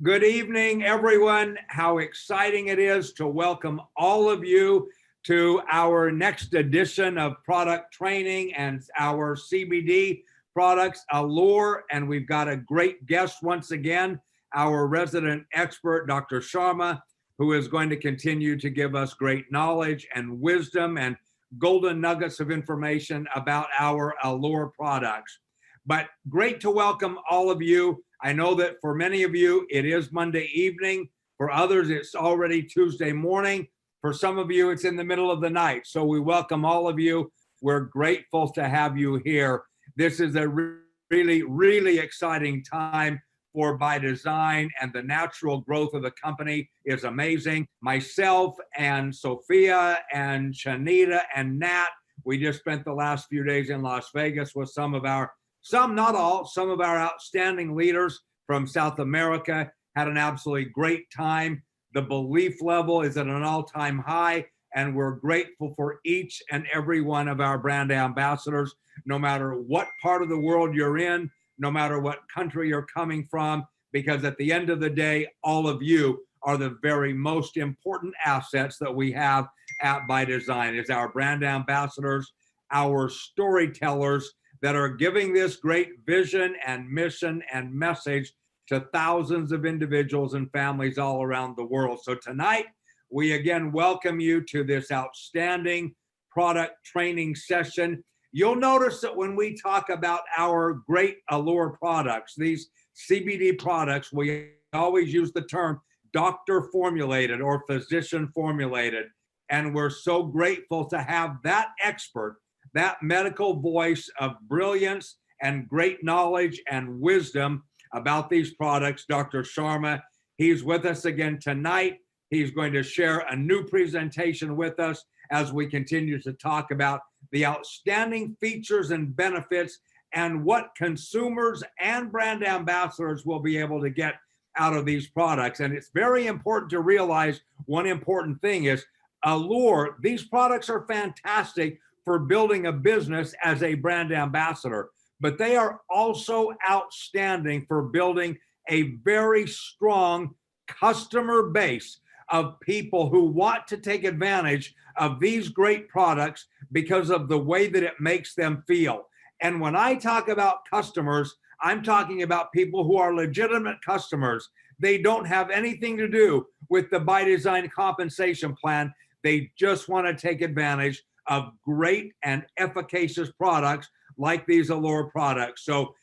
Good evening, everyone. How exciting it is to welcome all of you to our next edition of product training and our CBD products, ALLUR. And we've got a great guest once again, our resident expert, Dr. Sharma, who is going to continue to give us great knowledge and wisdom and golden nuggets of information about our ALLUR products. But great to welcome all of you. I know that for many of you, it is Monday evening. For others, it's already Tuesday morning. For some of you, it's in the middle of the night. So we welcome all of you. We're grateful to have you here. This is a really exciting time for By Design, and the natural growth of the company is amazing. Myself and Sophia and Shanita and Nat, we just spent the last few days in Las Vegas with some, not all, some of our outstanding leaders from South America. Had an absolutely great time. The belief level is at an all-time high, and we're grateful for each and every one of our brand ambassadors, no matter what part of the world you're in, no matter what country you're coming from, because at the end of the day, all of you are the very most important assets that we have at By Design. Is our brand ambassadors, our storytellers, that are giving this great vision and mission and message to thousands of individuals and families all around the world. So tonight, we again welcome you to this outstanding product training session. You'll notice that when we talk about our great ALLUR products, these CBD products, we always use the term doctor formulated or physician formulated. And we're so grateful to have that expert, that medical voice of brilliance and great knowledge and wisdom about these products, Dr. Sharma. He's with us again tonight. He's going to share a new presentation with us as we continue to talk about the outstanding features and benefits and what consumers and brand ambassadors will be able to get out of these products. And it's very important to realize one important thing is ALLUR, these products are fantastic for building a business as a brand ambassador, but they are also outstanding for building a very strong customer base of people who want to take advantage of these great products because of the way that it makes them feel. And when I talk about customers, I'm talking about people who are legitimate customers. They don't have anything to do with the By Design compensation plan. They just want to take advantage of great and efficacious products like these ALLUR products. So,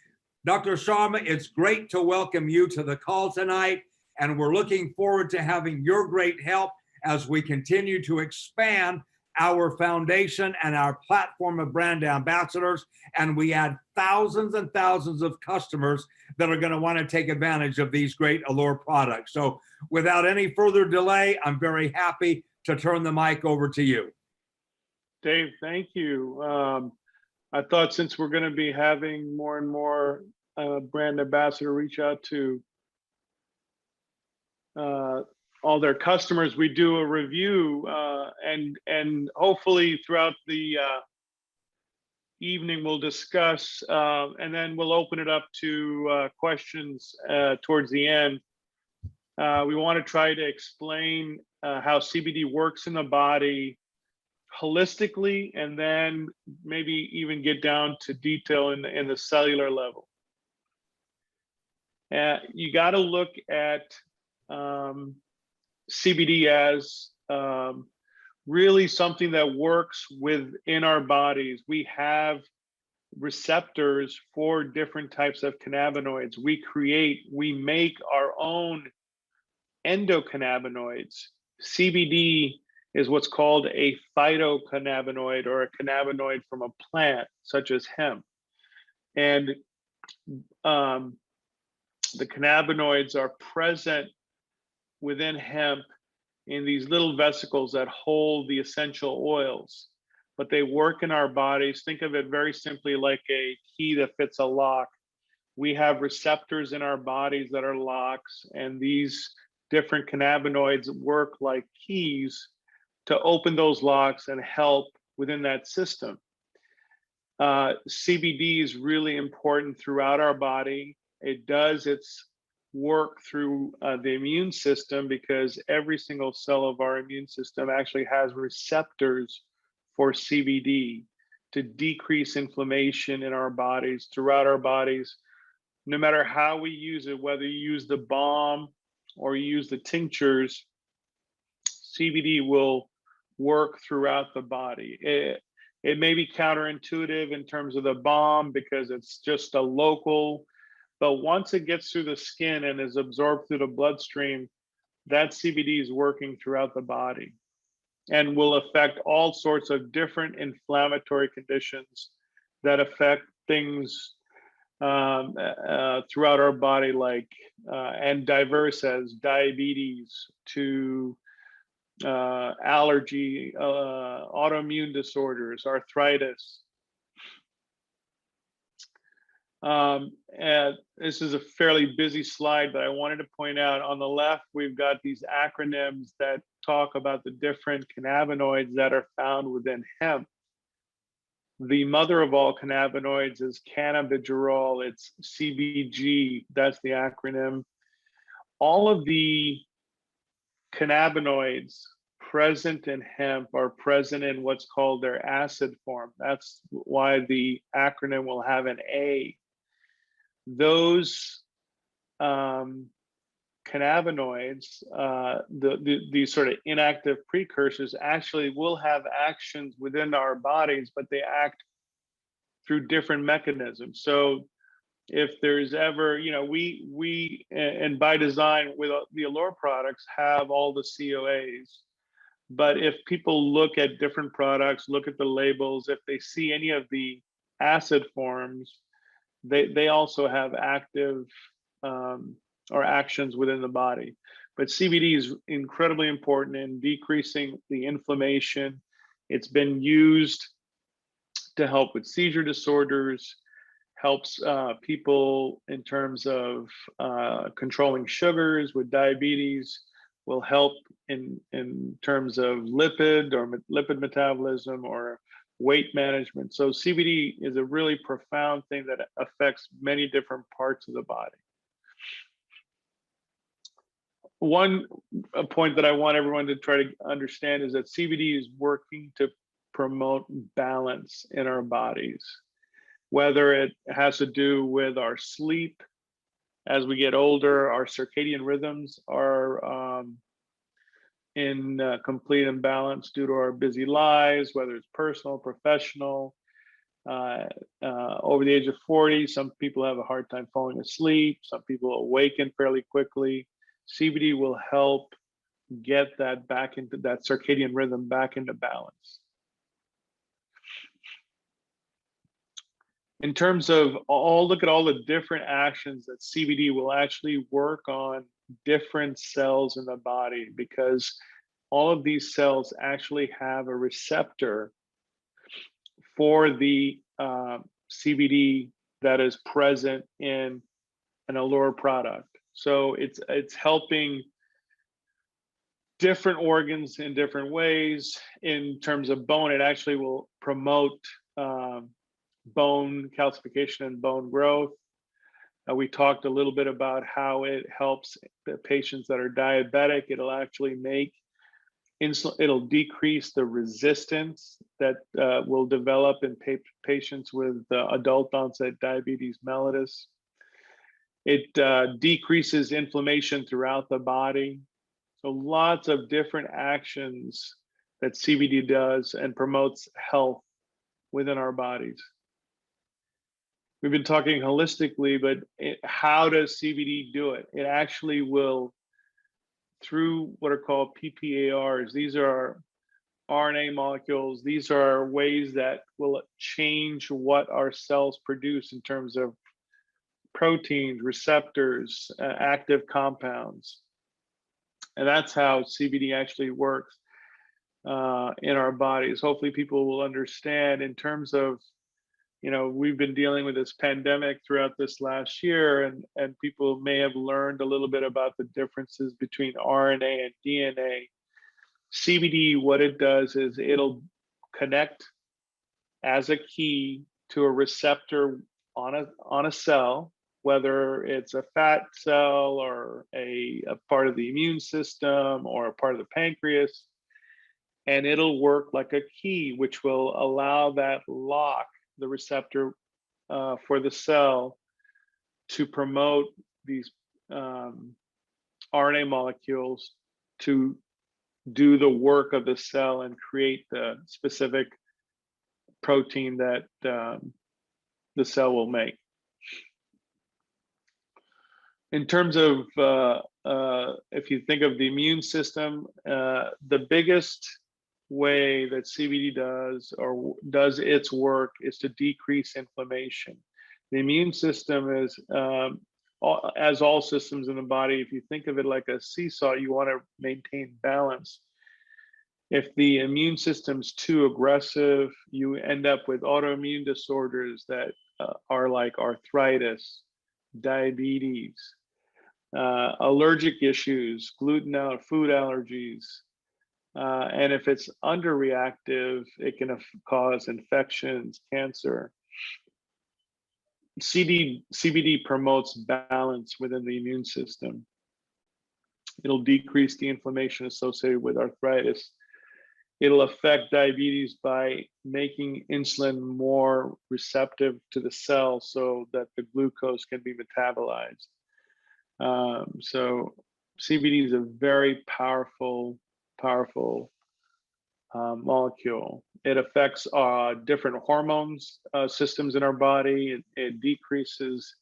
Dr. Sharma, it's great to welcome you to the call tonight, and we're looking forward to having your great help as we continue to expand our foundation and our platform of brand ambassadors, and we add thousands and thousands of customers that are going to want to take advantage of these great ALLUR products. So without any further delay, I'm very happy to turn the mic over to you. Dave, thank you. I thought since we're going to be having more and more brand ambassador reach out to all their customers, we do a review and hopefully throughout the evening we'll discuss and then we'll open it up to questions towards the end. We want to try to explain how CBD works in the body holistically, and then maybe even get down to detail in the cellular level. You got to look at CBD as really something that works within our bodies. We have receptors for different types of cannabinoids. We make our own endocannabinoids. CBD is what's called a phytocannabinoid, or a cannabinoid from a plant such as hemp. And the cannabinoids are present within hemp in these little vesicles that hold the essential oils, but they work in our bodies. Think of it very simply like a key that fits a lock. We have receptors in our bodies that are locks, and these different cannabinoids work like keys to open those locks and help within that system. CBD is really important throughout our body. It does its work through the immune system, because every single cell of our immune system actually has receptors for CBD to decrease inflammation in our bodies, throughout our bodies. No matter how we use it, whether you use the balm or you use the tinctures, CBD will work throughout the body. It may be counterintuitive in terms of the balm because it's just a local, but once it gets through the skin and is absorbed through the bloodstream, that CBD is working throughout the body and will affect all sorts of different inflammatory conditions that affect things throughout our body, like and diverse as diabetes to allergy, autoimmune disorders, arthritis. And this is a fairly busy slide, but I wanted to point out on the left, we've got these acronyms that talk about the different cannabinoids that are found within hemp. The mother of all cannabinoids is cannabigerol, it's CBG, that's the acronym. All of the cannabinoids present in hemp are present in what's called their acid form. That's why the acronym will have an A. Those cannabinoids, these sort of inactive precursors, actually will have actions within our bodies, but they act through different mechanisms. So if there's ever, we and by design with the ALLUR products have all the COAs, but if people look at different products, look at the labels, if they see any of the acid forms, they also have active or actions within the body. But CBD is incredibly important in decreasing the inflammation. It's been used to help with seizure disorders, helps people in terms of controlling sugars with diabetes, will help in terms of lipid metabolism or weight management. So CBD is a really profound thing that affects many different parts of the body. One point that I want everyone to try to understand is that CBD is working to promote balance in our bodies, whether it has to do with our sleep. As we get older, our circadian rhythms are in complete imbalance due to our busy lives, whether it's personal, professional. Over the age of 40, some people have a hard time falling asleep. Some people awaken fairly quickly. CBD will help get that back into that circadian rhythm back into balance. In terms of look at all the different actions that CBD will actually work on different cells in the body, because all of these cells actually have a receptor for the CBD that is present in an ALLUR product. So it's helping different organs in different ways. In terms of bone, it actually will promote bone calcification and bone growth. We talked a little bit about how it helps the patients that are diabetic. It'll actually make insulin, it'll decrease the resistance that will develop in patients with adult onset diabetes mellitus. It decreases inflammation throughout the body. So lots of different actions that CBD does and promotes health within our bodies. We've been talking holistically, but how does CBD do it? It actually will, through what are called PPARs, these are RNA molecules, these are ways that will change what our cells produce in terms of proteins, receptors, active compounds. And that's how CBD actually works in our bodies. Hopefully people will understand in terms of, we've been dealing with this pandemic throughout this last year, and people may have learned a little bit about the differences between RNA and DNA. CBD, what it does is it'll connect as a key to a receptor on a cell, whether it's a fat cell or a part of the immune system or a part of the pancreas, and it'll work like a key, which will allow that lock, the receptor for the cell, to promote these RNA molecules to do the work of the cell and create the specific protein that the cell will make. In terms of, if you think of the immune system, the biggest way that CBD does its work is to decrease inflammation. The immune system is, as all systems in the body, if you think of it like a seesaw, you want to maintain balance. If the immune system's too aggressive, you end up with autoimmune disorders that are like arthritis, diabetes, allergic issues, gluten out, food allergies. And if it's underreactive, it can cause infections, cancer. CBD promotes balance within the immune system. It'll decrease the inflammation associated with arthritis. It'll affect diabetes by making insulin more receptive to the cell so that the glucose can be metabolized. So CBD is a very powerful molecule. It affects different hormones systems in our body. It decreases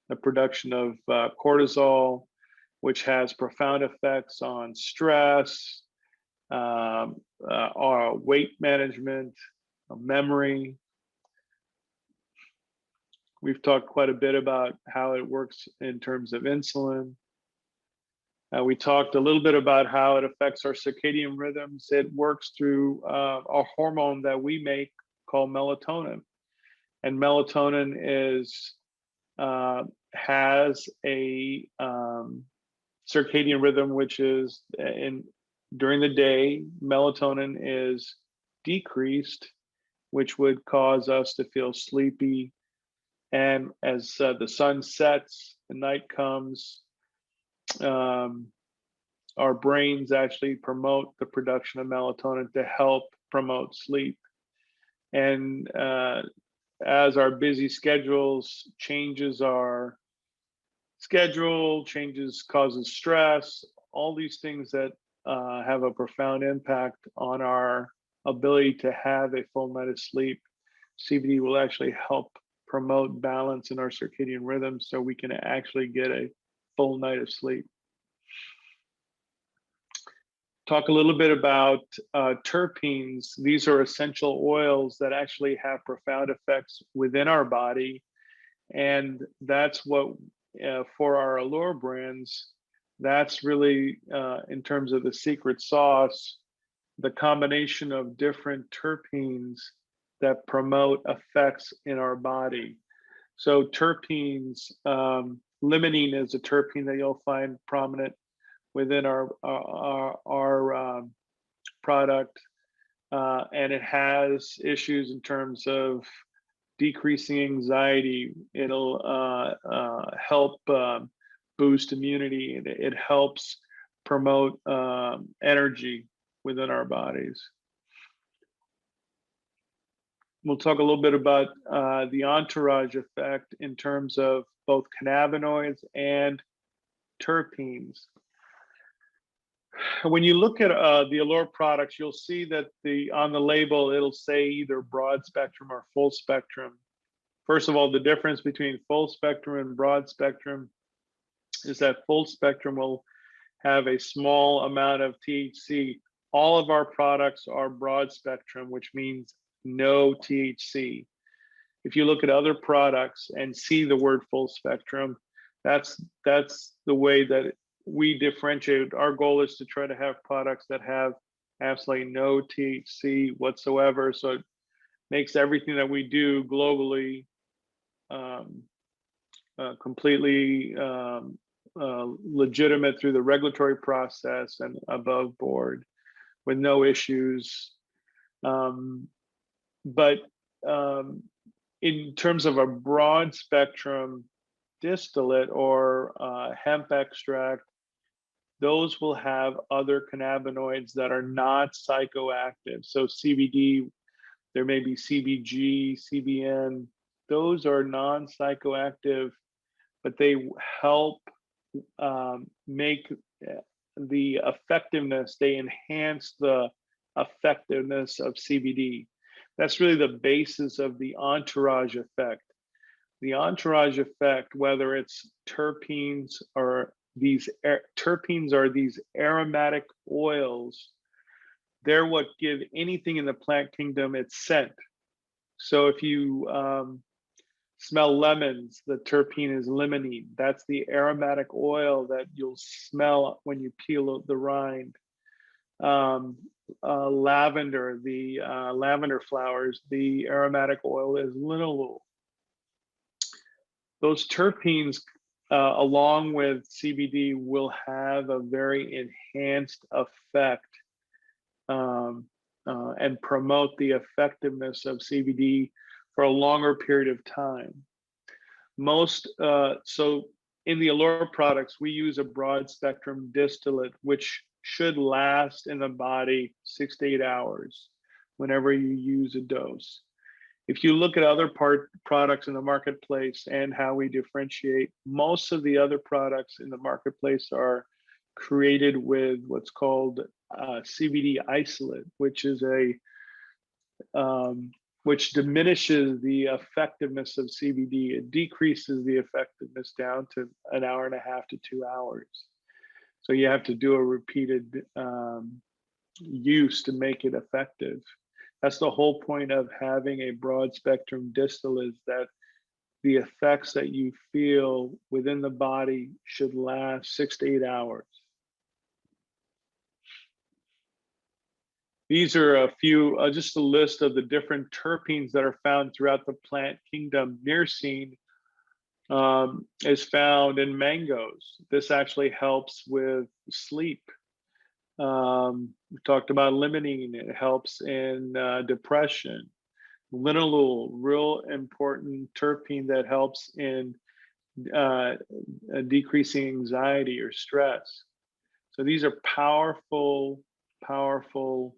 the production of cortisol, which has profound effects on stress, our weight management, memory. We've talked quite a bit about how it works in terms of insulin. We talked a little bit about how it affects our circadian rhythms. It works through a hormone that we make called melatonin. And melatonin has a circadian rhythm, which is during the day, melatonin is decreased, which would cause us to feel sleepy. And as the sun sets, the night comes, our brains actually promote the production of melatonin to help promote sleep. And as our busy schedules changes our schedule, causes stress, all these things that have a profound impact on our ability to have a full night of sleep. CBD will actually help promote balance in our circadian rhythm so we can actually get a full night of sleep. Talk a little bit about terpenes. These are essential oils that actually have profound effects within our body. And that's what, for our ALLUR brands, that's really, in terms of the secret sauce, the combination of different terpenes that promote effects in our body. So terpenes, limonene is a terpene that you'll find prominent within our product, and it has issues in terms of decreasing anxiety. It'll help boost immunity, and it helps promote energy within our bodies. We'll talk a little bit about the entourage effect in terms of both cannabinoids and terpenes. When you look at the ALLUR products, you'll see that on the label, it'll say either broad spectrum or full spectrum. First of all, the difference between full spectrum and broad spectrum is that full spectrum will have a small amount of THC. All of our products are broad spectrum, which means no THC. If you look at other products and see the word full spectrum, that's the way that we differentiate. Our goal is to try to have products that have absolutely no THC whatsoever. So it makes everything that we do globally completely legitimate through the regulatory process and above board with no issues. But in terms of a broad spectrum distillate or hemp extract, those will have other cannabinoids that are not psychoactive. So CBD, there may be CBG, CBN, those are non-psychoactive, but they help make the effectiveness, they enhance the effectiveness of CBD. That's really the basis of the entourage effect. The entourage effect, whether it's terpenes or terpenes are these aromatic oils, they're what give anything in the plant kingdom its scent. So if you smell lemons, the terpene is limonene. That's the aromatic oil that you'll smell when you peel the rind. Lavender, the lavender flowers, the aromatic oil is linalool. Those terpenes, along with CBD, will have a very enhanced effect and promote the effectiveness of CBD for a longer period of time. So in the ALLUR products, we use a broad spectrum distillate, which should last in the body 6 to 8 hours whenever you use a dose. If you look at other products in the marketplace and how we differentiate, most of the other products in the marketplace are created with what's called CBD isolate, which is which diminishes the effectiveness of CBD. It decreases the effectiveness down to 1.5 hours to 2 hours. So you have to do a repeated use to make it effective. That's the whole point of having a broad spectrum distillate, is that the effects that you feel within the body should last 6 to 8 hours. These are a few, just a list of the different terpenes that are found throughout the plant kingdom. Myrcene is found in mangoes. This actually helps with sleep. We talked about limonene, it helps in depression. Linalool, real important terpene that helps in decreasing anxiety or stress. So these are powerful, powerful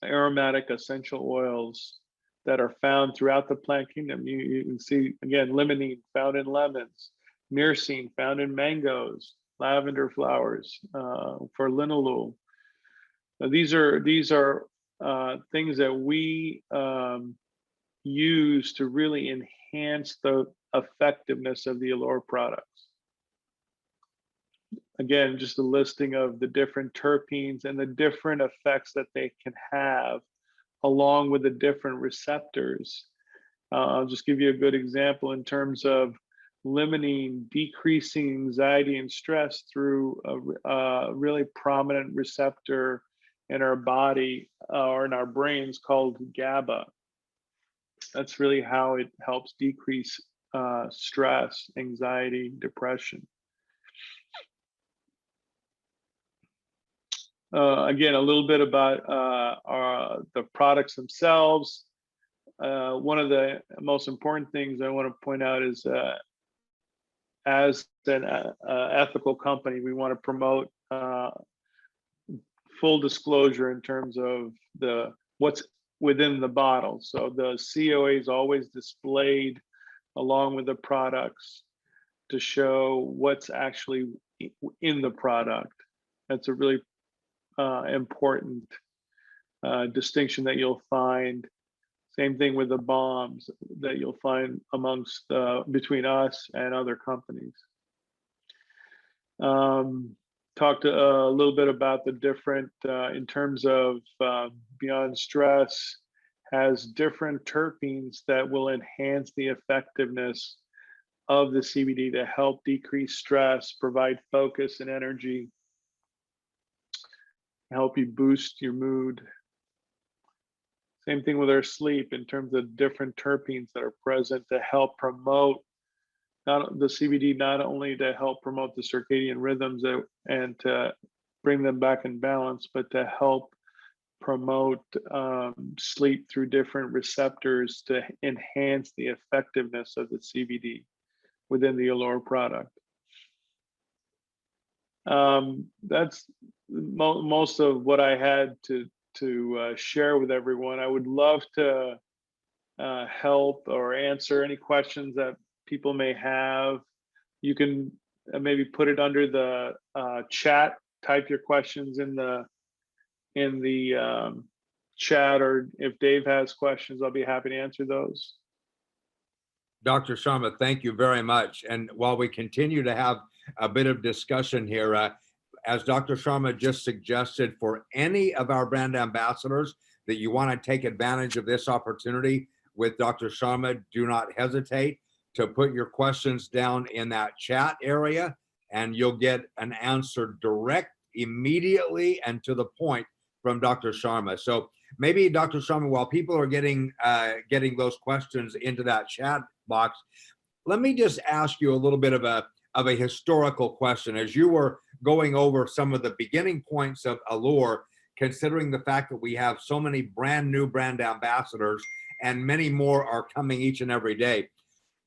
aromatic essential oils that are found throughout the plant kingdom. You can see, again, limonene found in lemons, myrcene found in mangoes, lavender flowers for linalool. These are things that we use to really enhance the effectiveness of the ALLUR products. Again, just a listing of the different terpenes and the different effects that they can have, along with the different receptors. I'll just give you a good example in terms of limonene decreasing anxiety and stress through a really prominent receptor in our body or in our brains called GABA. That's really how it helps decrease stress, anxiety, depression. Again, a little bit about the products themselves. One of the most important things I want to point out is as an ethical company, we want to promote full disclosure in terms of what's within the bottle. So the COA is always displayed along with the products to show what's actually in the product. That's a really important distinction that you'll find. Same thing with the bombs that you'll find amongst between us and other companies. Talked a little bit about the different in terms of Beyond Stress has different terpenes that will enhance the effectiveness of the CBD to help decrease stress, provide focus and energy, help you boost your mood. Same thing with our sleep in terms of different terpenes that are present to help promote the CBD, not only to help promote the circadian rhythms and to bring them back in balance, but to help promote sleep through different receptors to enhance the effectiveness of the CBD. within the ALLUR product. That's most of what I had to share with everyone. I would love to help or answer any questions that people may have. You can maybe put it under the chat. Type your questions in the chat, or if Dave has questions, I'll be happy to answer those. Dr. Sharma, thank you very much. And while we continue to have a bit of discussion here, as Dr. Sharma just suggested, for any of our brand ambassadors that you want to take advantage of this opportunity with Dr. Sharma, do not hesitate to put your questions down in that chat area, and you'll get an answer direct, immediately, and to the point from Dr. Sharma. So maybe, Dr. Sharma, while people are getting those questions into that chat box, let me just ask you a little bit of a historical question. As you were going over some of the beginning points of ALLUR, considering the fact that we have so many brand new brand ambassadors and many more are coming each and every day,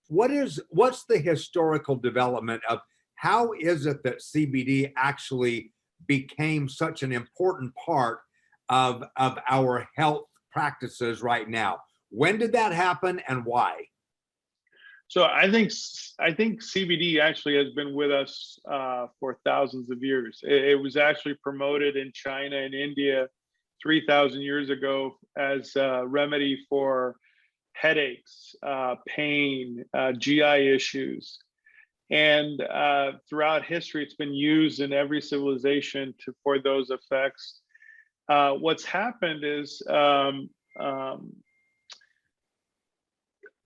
what's the historical development of how is it that CBD actually became such an important part of our health practices right now? When did that happen, and why? So I think CBD actually has been with us for thousands of years. It was actually promoted in China and India 3,000 years ago as a remedy for headaches, pain, GI issues. And throughout history, it's been used in every civilization for those effects. What's happened is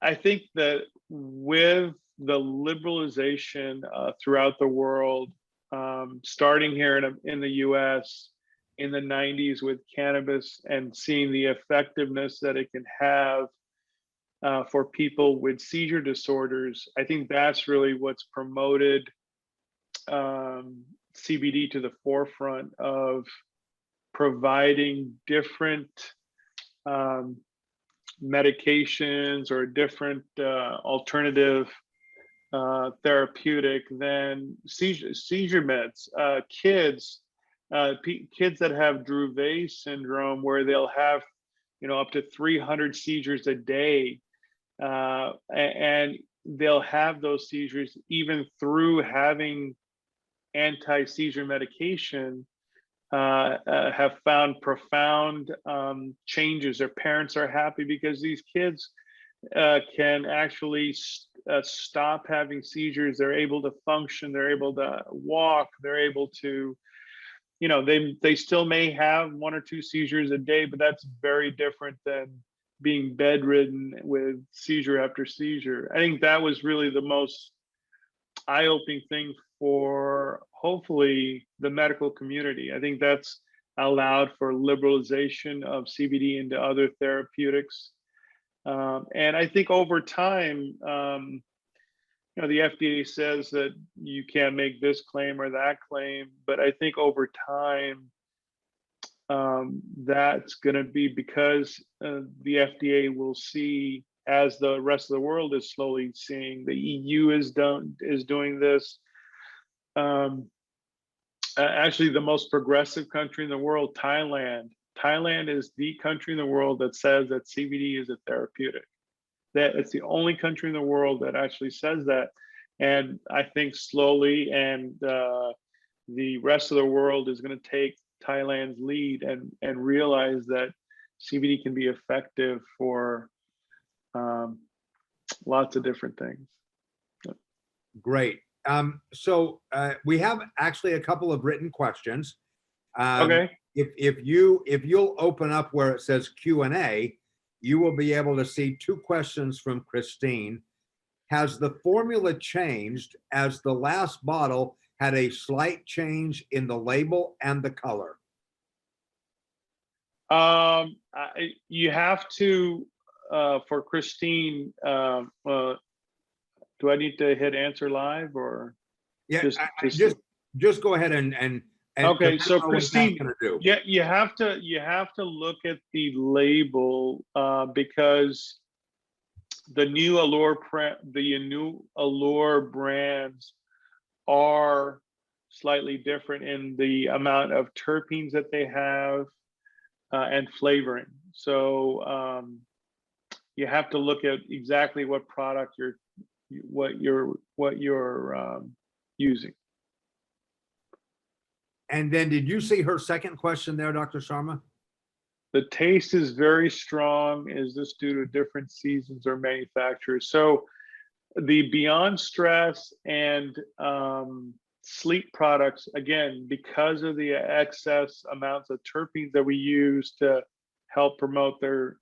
I think that with the liberalization throughout the world, starting here in the US in the 90s with cannabis, and seeing the effectiveness that it can have for people with seizure disorders, I think that's really what's promoted CBD to the forefront of providing different medications or different alternative therapeutic than seizure meds. Kids that have Dravet syndrome, where they'll have up to 300 seizures a day, and they'll have those seizures even through having anti-seizure medication, have found profound changes. Their parents are happy because these kids can actually stop having seizures. They're able to function, they're able to walk, they're able to, they still may have 1 or 2 seizures a day, but that's very different than being bedridden with seizure after seizure. I think that was really the most eye-opening thing for hopefully the medical community. I think that's allowed for liberalization of CBD into other therapeutics. And I think over time, the FDA says that you can't make this claim or that claim, but I think over time, that's going to be because the FDA will see, as the rest of the world is slowly seeing. The EU is doing this. Actually, the most progressive country in the world, Thailand is the country in the world that says that CBD is a therapeutic. It's the only country in the world that actually says that. And I think slowly, and the rest of the world is going to take Thailand's lead and realize that CBD can be effective for lots of different things. Great. So we have actually a couple of written questions. Okay. If you'll open up where it says Q&A, you will be able to see 2 questions from Christine. Has the formula changed as the last bottle had a slight change in the label and the color? You have to, for Christine, do I need to hit answer live, or? Yeah, just go ahead and okay. So Christine, do. yeah, you have to look at the label because the new Allure brands are slightly different in the amount of terpenes that they have and flavoring. So you have to look at exactly what product you're using. And then did you see her second question there, Dr. Sharma? The taste is very strong. Is this due to different seasons or manufacturers? So the Beyond Stress and sleep products, again, because of the excess amounts of terpenes that we use to help promote their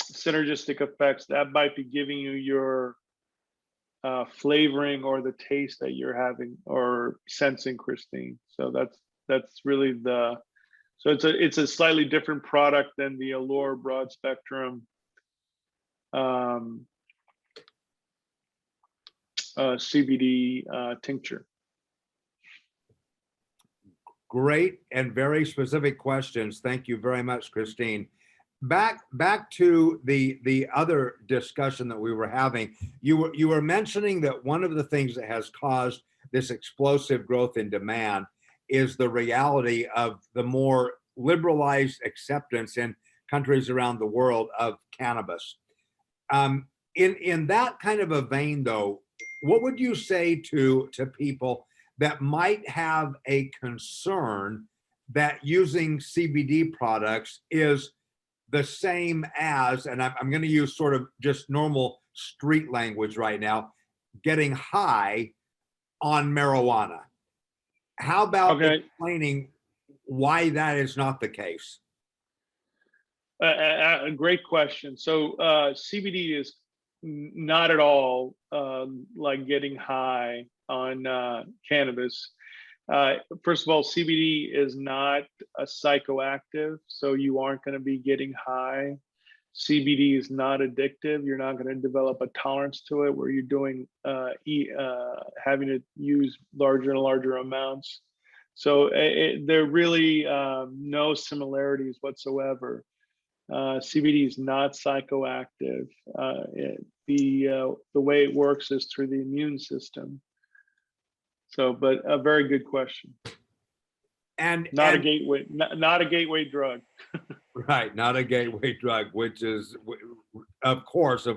synergistic effects, that might be giving you your flavoring or the taste that you're having or sensing, Christine. So that's really the, so it's a slightly different product than the Allure broad spectrum CBD tincture. Great and very specific questions. Thank you very much, Christine. Back to the other discussion that we were having. You were mentioning that one of the things that has caused this explosive growth in demand is the reality of the more liberalized acceptance in countries around the world of cannabis. In that kind of a vein, though, what would you say to people that might have a concern that using CBD products is the same as, and I'm going to use sort of just normal street language right now, getting high on marijuana? How about explaining why that is not the case? A great question. So CBD is not at all like getting high on cannabis. First of all, CBD is not a psychoactive, so you aren't going to be getting high. CBD is not addictive. You're not going to develop a tolerance to it where you're doing having to use larger and larger amounts. So there are really no similarities whatsoever. CBD is not psychoactive. The way it works is through the immune system. So, but a very good question. And not a gateway drug. Right, not a gateway drug, which is, of course.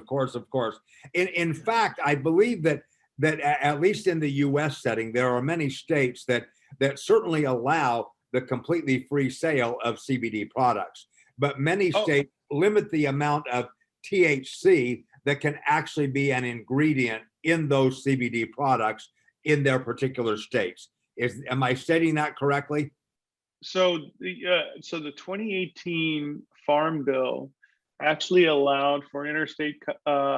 In fact, I believe that at least in the U.S. setting, there are many states that certainly allow the completely free sale of CBD products, but many states limit the amount of THC that can actually be an ingredient in those CBD products in their particular states. Am I stating that correctly? So the 2018 Farm Bill actually allowed for interstate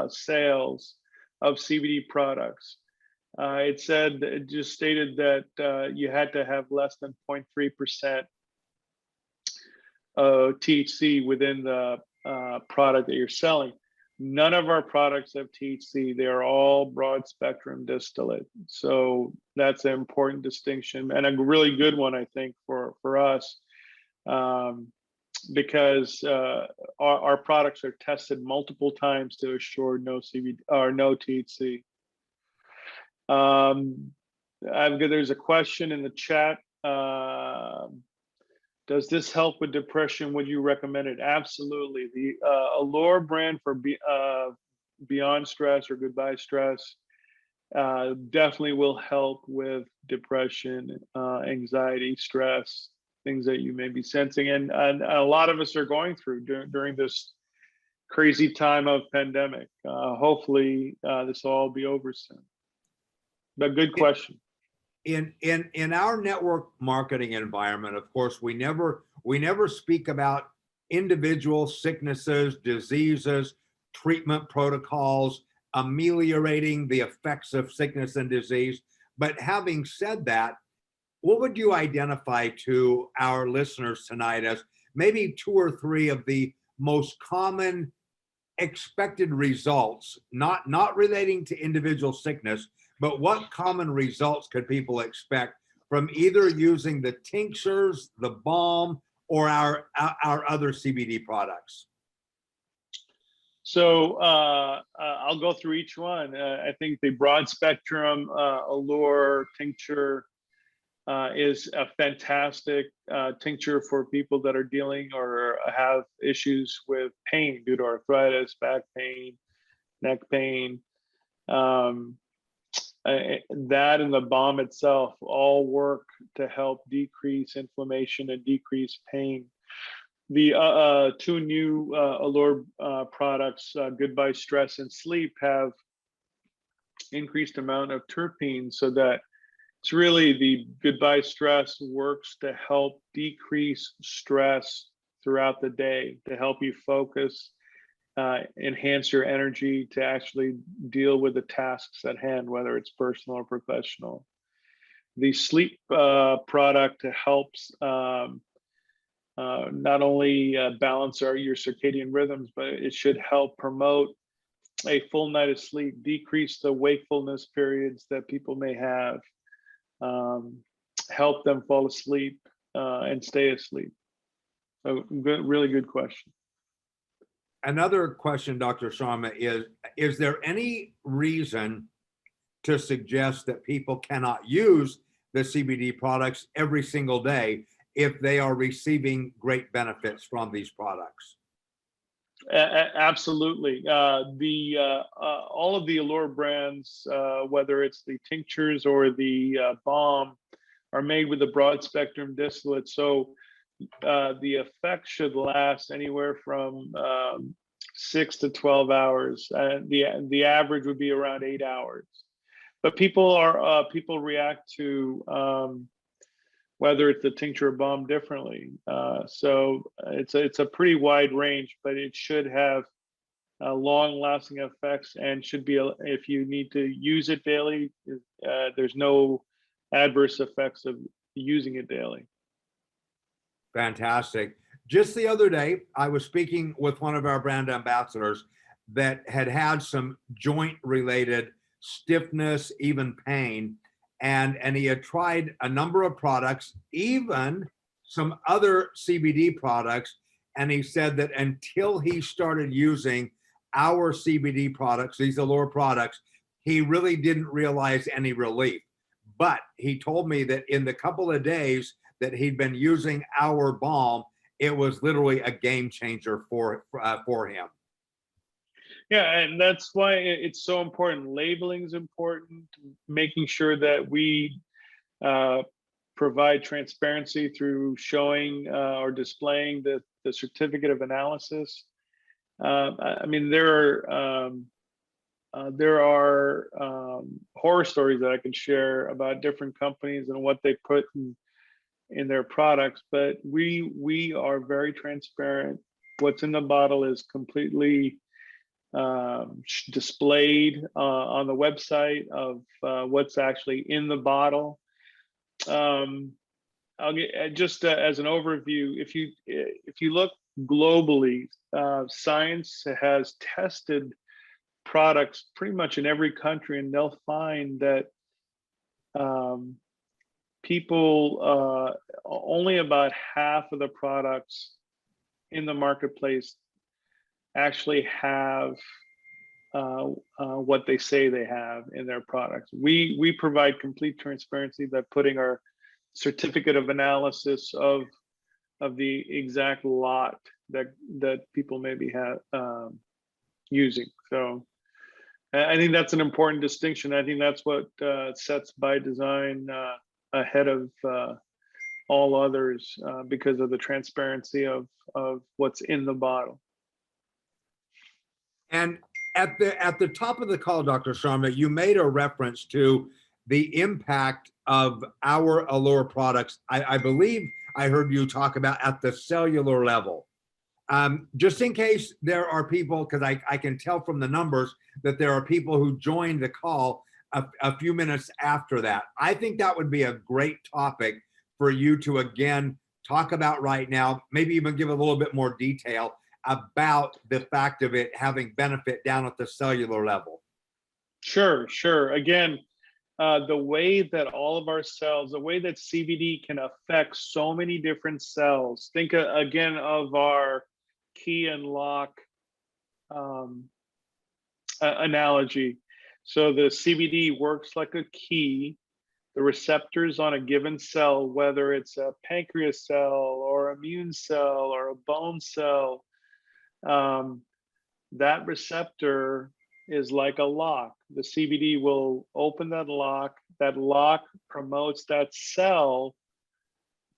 sales of CBD products. It just stated that you had to have less than 0.3% THC within the product that you're selling. None of our products have THC. They are all broad spectrum distillate. So that's an important distinction and a really good one, I think, for us, because our products are tested multiple times to assure no CBD or no THC. There's a question in the chat. Does this help with depression? Would you recommend it? Absolutely. The Allure brand for Beyond Stress or Goodbye Stress definitely will help with depression, anxiety, stress, things that you may be sensing. And a lot of us are going through during this crazy time of pandemic. Hopefully this will all be over soon. But good question. In our network marketing environment, of course, we never speak about individual sicknesses, diseases, treatment protocols, ameliorating the effects of sickness and disease. But having said that, what would you identify to our listeners tonight as maybe 2 or 3 of the most common expected results, not relating to individual sickness, but what common results could people expect from either using the tinctures, the balm, or our other CBD products? I'll go through each one. I think the broad spectrum Allure tincture is a fantastic tincture for people that are dealing or have issues with pain due to arthritis, back pain, neck pain. That and the balm itself all work to help decrease inflammation and decrease pain. The two new Allure products, Goodbye Stress and Sleep, have increased amount of terpenes, so that it's really the Goodbye Stress works to help decrease stress throughout the day, to help you focus, enhance your energy to actually deal with the tasks at hand, whether it's personal or professional. The sleep product helps not only balance your circadian rhythms, but it should help promote a full night of sleep, decrease the wakefulness periods that people may have, help them fall asleep and stay asleep. So good, really good question. Another question, Dr. Sharma, is there any reason to suggest that people cannot use the CBD products every single day if they are receiving great benefits from these products? Absolutely. All of the Allure brands, whether it's the tinctures or the balm, are made with a broad spectrum distillate. So the effect should last anywhere from 6 to 12 hours. The average would be around 8 hours. But people react to whether it's the tincture or balm differently. So it's a pretty wide range, but it should have long-lasting effects, and should be, if you need to use it daily, there's no adverse effects of using it daily. Fantastic. Just the other day, I was speaking with one of our brand ambassadors that had some joint-related stiffness, even pain, and he had tried a number of products, even some other CBD products, and he said that until he started using our CBD products, these Allure products, he really didn't realize any relief. But he told me that in the couple of days that he'd been using our balm, it was literally a game changer for him. Yeah, and that's why it's so important. Labeling is important, making sure that we provide transparency through showing or displaying the certificate of analysis. I mean, there are horror stories that I can share about different companies and what they put in their products, but we are very transparent. What's in the bottle is completely displayed on the website of what's actually in the bottle. I'll get just as an overview. If you look globally, science has tested products pretty much in every country, and they'll find that people, only about half of the products in the marketplace actually have what they say they have in their products. We provide complete transparency by putting our certificate of analysis of the exact lot that people may be using. So I think that's an important distinction. I think that's what sets By Design ahead of all others, because of the transparency of what's in the bottle. And at the top of the call, Dr. Sharma, you made a reference to the impact of our Allure products. I believe I heard you talk about at the cellular level. Just in case there are people, because I can tell from the numbers that there are people who joined the call a few minutes after that. I think that would be a great topic for you to again talk about right now, maybe even give a little bit more detail about the fact of it having benefit down at the cellular level. Sure. Again, the way that all of our cells, the way that CBD can affect so many different cells. Think again of our key and lock um, analogy. So the CBD works like a key. The receptors on a given cell, whether it's a pancreas cell or immune cell or a bone cell, um, that receptor is like a lock. The CBD will open that lock. That lock promotes that cell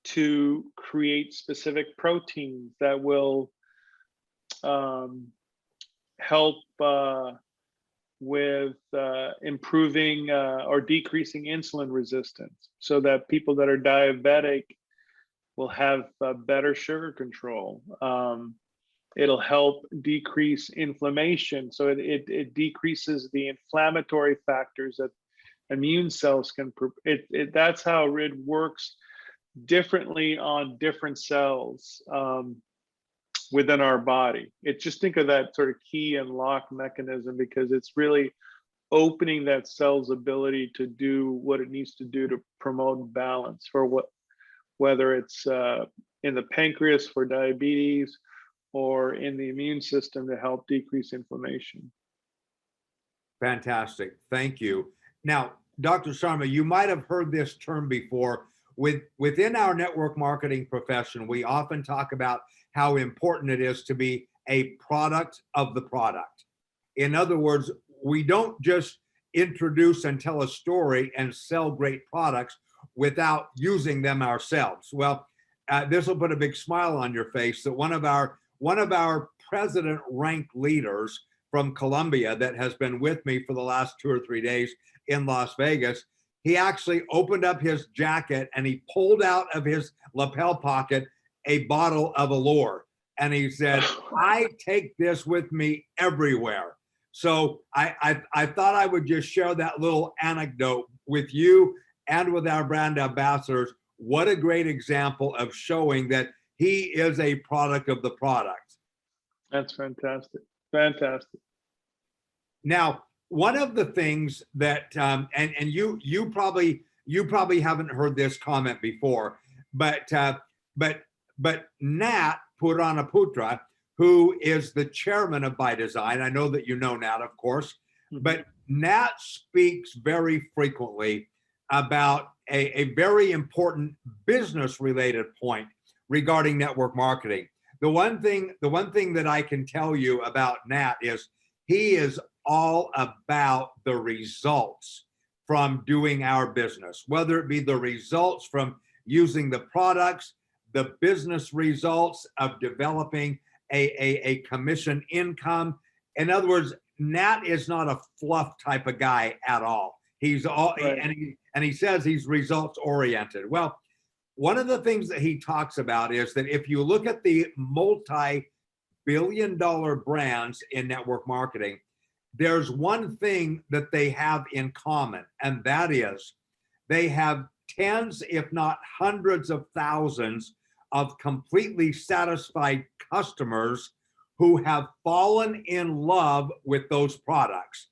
to create specific proteins that will help with improving or decreasing insulin resistance, so that people that are diabetic will have better sugar control. It'll help decrease inflammation, so it decreases the inflammatory factors that immune cells can. That's how it works differently on different cells within our body. Just think of that sort of key and lock mechanism, because it's really opening that cell's ability to do what it needs to do to promote balance for whether it's in the pancreas for diabetes or in the immune system to help decrease inflammation. Fantastic. Thank you. Now, Dr. Sharma, you might have heard this term before. Within our network marketing profession, we often talk about how important it is to be a product of the product. In other words, we don't just introduce and tell a story and sell great products without using them ourselves. Well, this will put a big smile on your face that one of our president ranked leaders from Colombia that has been with me for the last 2 or 3 days in Las Vegas, he actually opened up his jacket and he pulled out of his lapel pocket a bottle of ALLUR. And he said, I take this with me everywhere. So I thought I would just share that little anecdote with you and with our brand ambassadors. What a great example of showing that he is a product of the product. That's fantastic. Fantastic. Now, one of the things that, and you probably haven't heard this comment before, but Nat Puranaputra, who is the chairman of By Design, I know that you know Nat, of course, but Nat speaks very frequently about a very important business-related point regarding network marketing. The one thing that I can tell you about Nat is he is all about the results from doing our business, whether it be the results from using the products, the business results of developing a commission income. In other words, Nat is not a fluff type of guy at all. He's all, right. and he says he's results oriented. Well, one of the things that he talks about is that if you look at the multi-billion-dollar brands in network marketing, there's one thing that they have in common, and that is they have tens, if not hundreds of thousands of completely satisfied customers who have fallen in love with those products.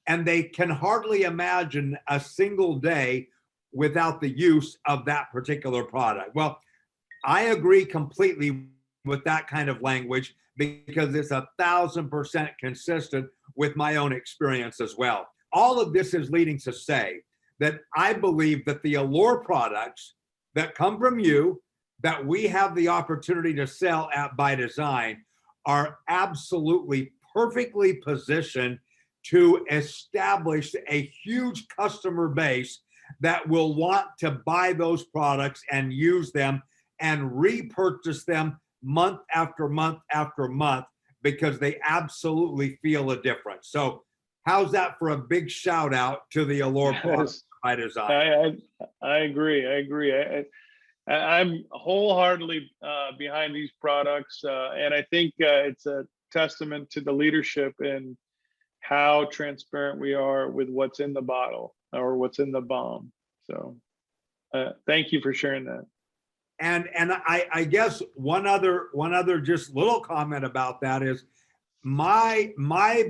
And they can hardly imagine a single day without the use of that particular product. Well, I agree completely with that kind of language because it's 1,000% consistent with my own experience as well. All of this is leading to say that I believe that the ALLUR products that come from you, that we have the opportunity to sell at By Design, are absolutely perfectly positioned to establish a huge customer base that will want to buy those products and use them and repurchase them month after month after month because they absolutely feel a difference. So how's that for a big shout out to the ALLUR products By Design? I agree. I'm wholeheartedly behind these products, and I think it's a testament to the leadership and how transparent we are with what's in the bottle or what's in the bomb. So thank you for sharing that. And I guess one other just little comment about that is my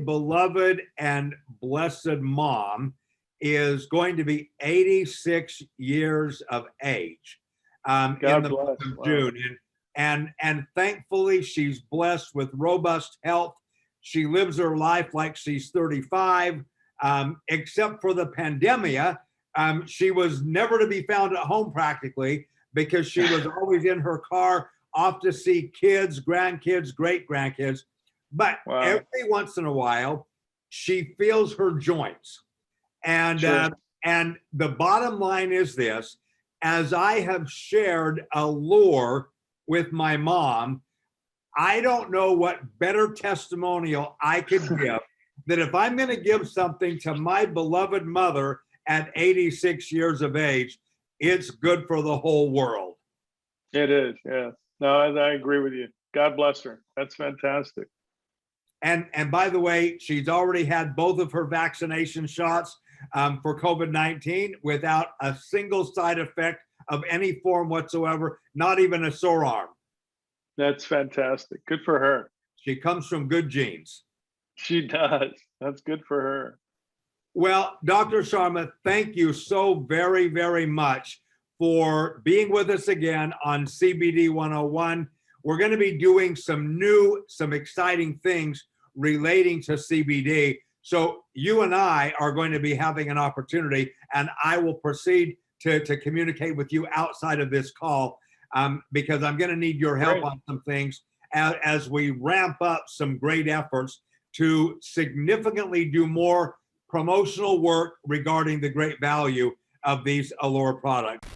beloved and blessed mom is going to be 86 years of age in the month of June. And thankfully she's blessed with robust health. She lives her life like she's 35, except for the pandemia. She was never to be found at home practically because she was always in her car off to see kids, grandkids, great grandkids. But Wow. every once in a while, she feels her joints. And, Sure. and the bottom line is this: as I have shared ALLUR with my mom, I don't know what better testimonial I could give that if I'm going to give something to my beloved mother at 86 years of age, it's good for the whole world. It is, yeah. No, I agree with you. God bless her. That's fantastic. And by the way, she's already had both of her vaccination shots for COVID-19 without a single side effect of any form whatsoever, not even a sore arm. That's fantastic. Good for her. She comes from good genes. She does. That's good for her. Well, Dr. Sharma, thank you so very, very much for being with us again on CBD 101. We're going to be doing some exciting things relating to CBD. So you and I are going to be having an opportunity, and I will proceed to communicate with you outside of this call because I'm going to need your help on some things as we ramp up some great efforts to significantly do more promotional work regarding the great value of these ALLUR products.